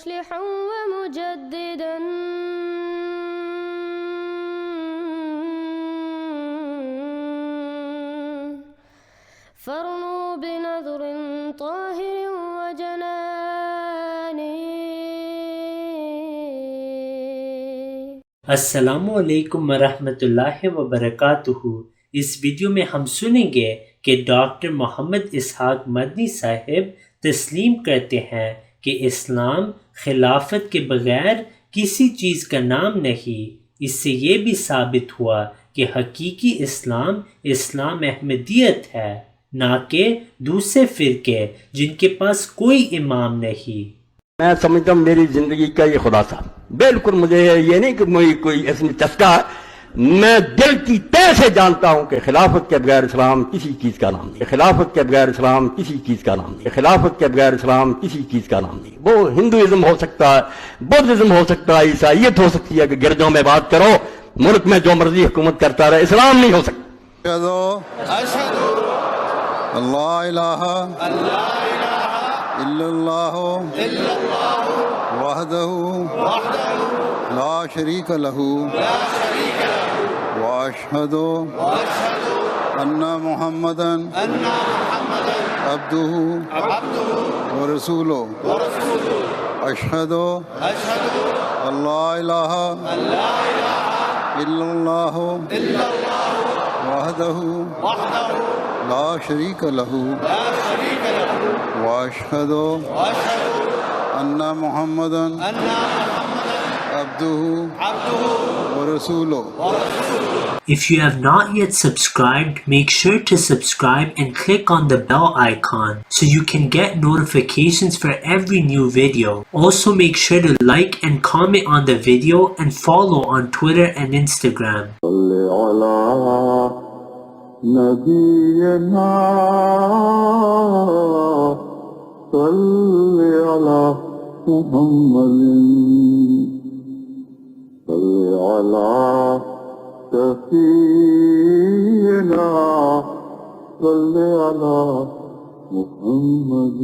मुस्लिहन व मुजद्दिदन फरनू बिनज़रिन ताहिरिन व जनानी। अस्सलामुअलैकुम वरहमतुल्लाहि वबरकातुहू। इस वीडियो में हम सुनेंगे कि डॉक्टर मोहम्मद इसहाक मदनी साहिब तस्लीम करते हैं कि इस्लाम खिलाफत के बगैर किसी चीज़ का नाम नहीं। इससे ये भी साबित हुआ कि हकीकी इस्लाम इस्लाम अहमदियत है, ना कि दूसरे फ़िरके जिनके पास कोई इमाम नहीं। मैं समझता हूँ मेरी जिंदगी का ये खुलासा, बिल्कुल मुझे ये नहीं कि मुझे कोई इसमें चस्का, मैं दिल की तह से जानता हूं कि खिलाफत के बगैर इस्लाम किसी चीज का नाम नहीं। खिलाफत के बगैर इस्लाम किसी चीज का नाम नहीं। खिलाफत के बगैर इस्लाम किसी चीज का नाम नहीं। वो हिंदुइज्म हो सकता है, बुद्धिज्म हो सकता है, ईसाइयत हो सकती है कि गिरजों में बात करो, मुल्क में जो मर्जी हुकूमत करता रहे, इस्लाम नहीं हो सकता। अल्लाह इलाहा इल्लल्लाहु वहदहु ला शरीक लहू व अशहदु अन्ना मुहम्मदन अब्दुहु व रसूलुहु। अशहदु अल्ला इलाहा इल्लल्लाहु वहदहु ला शरीक लहू व अशहदु अन्ना मुहम्मदन अब्दुहु व रसूलुहु। If you have not yet subscribed, make sure to subscribe and click on the bell icon so you can get notifications for every new video. Also make sure to like and comment on the video and follow on Twitter and Instagram. Safina सल्ले अला मुहम्मद।